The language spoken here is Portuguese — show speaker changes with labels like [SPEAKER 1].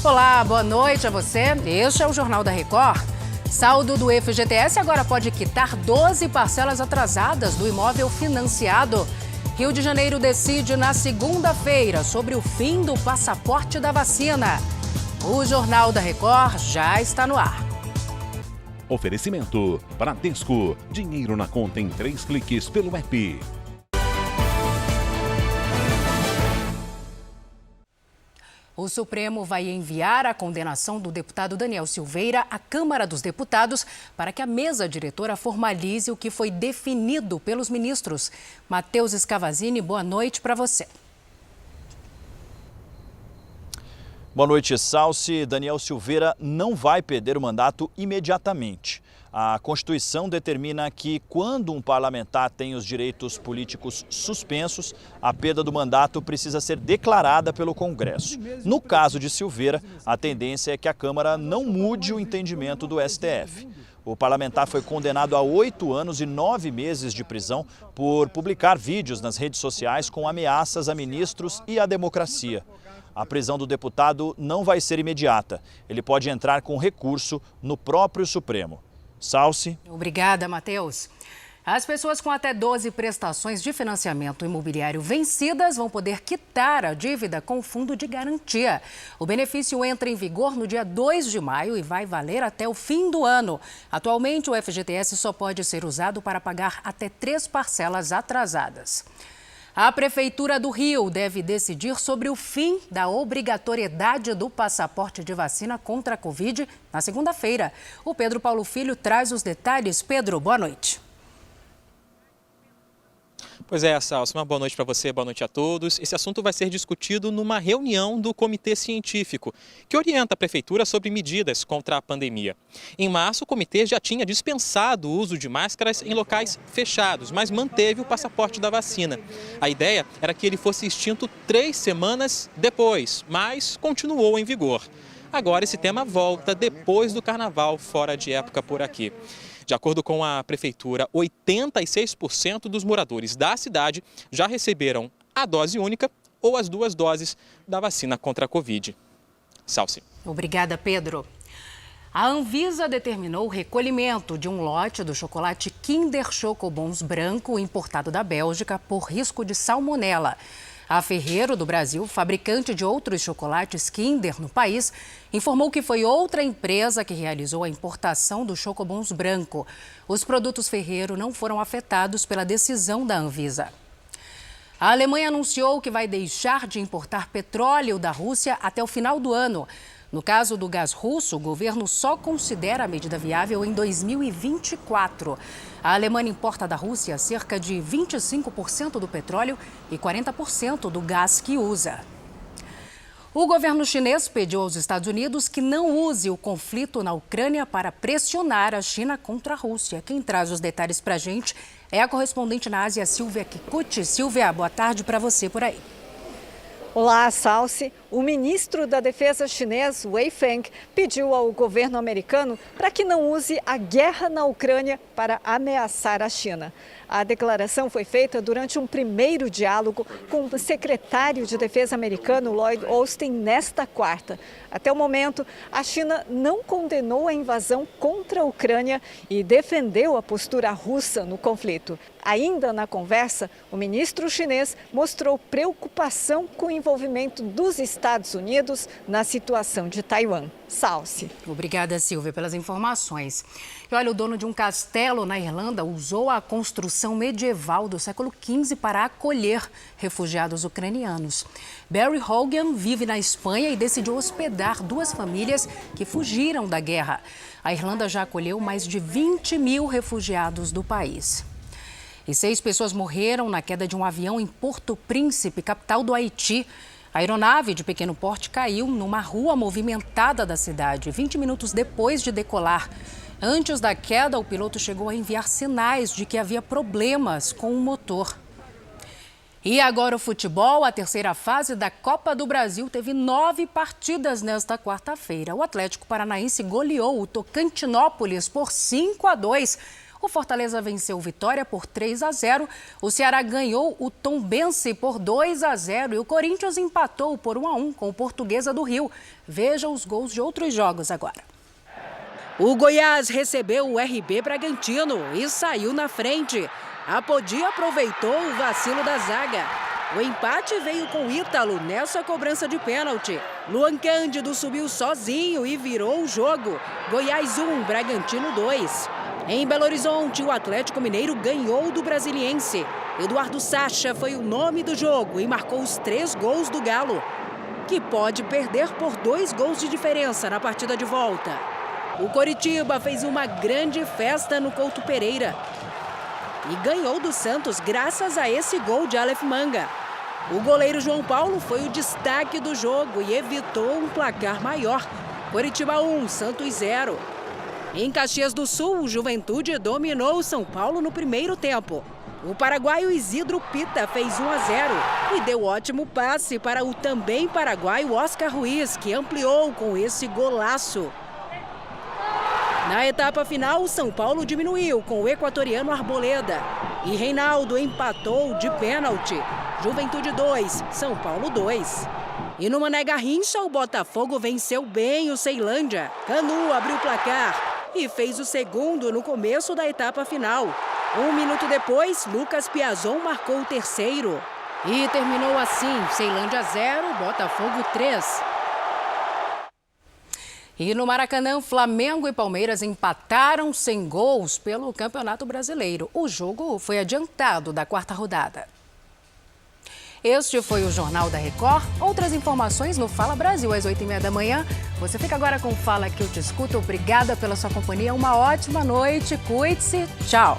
[SPEAKER 1] Olá, boa noite a você. Este é o Jornal da Record. Saldo do FGTS agora pode quitar 12 parcelas atrasadas do imóvel financiado. Rio de Janeiro decide na segunda-feira sobre o fim do passaporte da vacina. O Jornal da Record já está no ar.
[SPEAKER 2] Oferecimento: Bradesco. Dinheiro na conta em 3 cliques pelo app.
[SPEAKER 1] O Supremo vai enviar a condenação do deputado Daniel Silveira à Câmara dos Deputados para que a mesa diretora formalize o que foi definido pelos ministros. Matheus Scavazini, boa noite para você.
[SPEAKER 3] Boa noite, Salsi. Daniel Silveira não vai perder o mandato imediatamente. A Constituição determina que, quando um parlamentar tem os direitos políticos suspensos, a perda do mandato precisa ser declarada pelo Congresso. No caso de Silveira, a tendência é que a Câmara não mude o entendimento do STF. O parlamentar foi condenado a 8 anos e 9 meses de prisão por publicar vídeos nas redes sociais com ameaças a ministros e à democracia. A prisão do deputado não vai ser imediata. Ele pode entrar com recurso no próprio Supremo. Salsi.
[SPEAKER 1] Obrigada, Matheus. As pessoas com até 12 prestações de financiamento imobiliário vencidas vão poder quitar a dívida com o fundo de garantia. O benefício entra em vigor no dia 2 de maio e vai valer até o fim do ano. Atualmente, o FGTS só pode ser usado para pagar até 3 parcelas atrasadas. A Prefeitura do Rio deve decidir sobre o fim da obrigatoriedade do passaporte de vacina contra a Covid na segunda-feira. O Pedro Paulo Filho traz os detalhes. Pedro, boa noite.
[SPEAKER 4] Pois é, Salsi, uma boa noite para você, boa noite a todos. Esse assunto vai ser discutido numa reunião do Comitê Científico, que orienta a Prefeitura sobre medidas contra a pandemia. Em março, o comitê já tinha dispensado o uso de máscaras em locais fechados, mas manteve o passaporte da vacina. A ideia era que ele fosse extinto 3 semanas depois, mas continuou em vigor. Agora esse tema volta depois do Carnaval, fora de época por aqui. De acordo com a Prefeitura, 86% dos moradores da cidade já receberam a dose única ou as 2 doses da vacina contra a Covid. Salsi.
[SPEAKER 1] Obrigada, Pedro. A Anvisa determinou o recolhimento de um lote do chocolate Kinder Choco Bons branco importado da Bélgica por risco de salmonela. A Ferrero do Brasil, fabricante de outros chocolates Kinder no país, informou que foi outra empresa que realizou a importação do Chocobons branco. Os produtos Ferrero não foram afetados pela decisão da Anvisa. A Alemanha anunciou que vai deixar de importar petróleo da Rússia até o final do ano. No caso do gás russo, o governo só considera a medida viável em 2024. A Alemanha importa da Rússia cerca de 25% do petróleo e 40% do gás que usa. O governo chinês pediu aos Estados Unidos que não use o conflito na Ucrânia para pressionar a China contra a Rússia. Quem traz os detalhes para a gente é a correspondente na Ásia, Silvia Kikuchi. Silvia, boa tarde para você por aí.
[SPEAKER 5] Olá, Salsi. O ministro da Defesa chinês, Wei Feng, pediu ao governo americano para que não use a guerra na Ucrânia para ameaçar a China. A declaração foi feita durante um primeiro diálogo com o secretário de Defesa americano, Lloyd Austin, nesta quarta. Até o momento, a China não condenou a invasão contra a Ucrânia e defendeu a postura russa no conflito. Ainda na conversa, o ministro chinês mostrou preocupação com o envolvimento dos Estados Unidos na situação de Taiwan. Salsi.
[SPEAKER 1] Obrigada, Silvia, pelas informações. E olha, o dono de um castelo na Irlanda usou a construção medieval do século XV para acolher refugiados ucranianos. Barry Hogan vive na Espanha e decidiu hospedar 2 famílias que fugiram da guerra. A Irlanda já acolheu mais de 20 mil refugiados do país. E 6 pessoas morreram na queda de um avião em Porto Príncipe, capital do Haiti. A aeronave de pequeno porte caiu numa rua movimentada da cidade, 20 minutos depois de decolar. Antes da queda, o piloto chegou a enviar sinais de que havia problemas com o motor. E agora o futebol, a terceira fase da Copa do Brasil teve 9 partidas nesta quarta-feira. O Atlético Paranaense goleou o Tocantinópolis por 5-2. O Fortaleza venceu o Vitória por 3-0. O Ceará ganhou o Tombense por 2-0 e o Corinthians empatou por 1-1 com o Portuguesa do Rio. Veja os gols de outros jogos agora. O Goiás recebeu o RB Bragantino e saiu na frente. Apodi aproveitou o vacilo da zaga. O empate veio com Ítalo nessa cobrança de pênalti. Luan Cândido subiu sozinho e virou o jogo. Goiás 1, Bragantino 2. Em Belo Horizonte, o Atlético Mineiro ganhou do Brasiliense. Eduardo Sacha foi o nome do jogo e marcou os 3 gols do Galo, que pode perder por 2 gols de diferença na partida de volta. O Coritiba fez uma grande festa no Couto Pereira e ganhou do Santos graças a esse gol de Aleph Manga. O goleiro João Paulo foi o destaque do jogo e evitou um placar maior. Coritiba 1, Santos 0. Em Caxias do Sul, o Juventude dominou o São Paulo no primeiro tempo. O paraguaio Isidro Pita fez 1-0 e deu ótimo passe para o também paraguaio Oscar Ruiz, que ampliou com esse golaço. Na etapa final, o São Paulo diminuiu com o equatoriano Arboleda e Reinaldo empatou de pênalti. Juventude 2, São Paulo 2. E no Mané Garrincha, o Botafogo venceu bem o Ceilândia. Canu abriu o placar e fez o segundo no começo da etapa final. 1 minuto depois, Lucas Piazon marcou o terceiro. E terminou assim, Ceilândia 0, Botafogo 3. E no Maracanã, Flamengo e Palmeiras empataram sem gols pelo Campeonato Brasileiro. O jogo foi adiantado da 4ª rodada. Este foi o Jornal da Record. Outras informações no Fala Brasil às 8h30 da manhã. Você fica agora com o Fala que eu te escuto. Obrigada pela sua companhia. Uma ótima noite. Cuide-se. Tchau.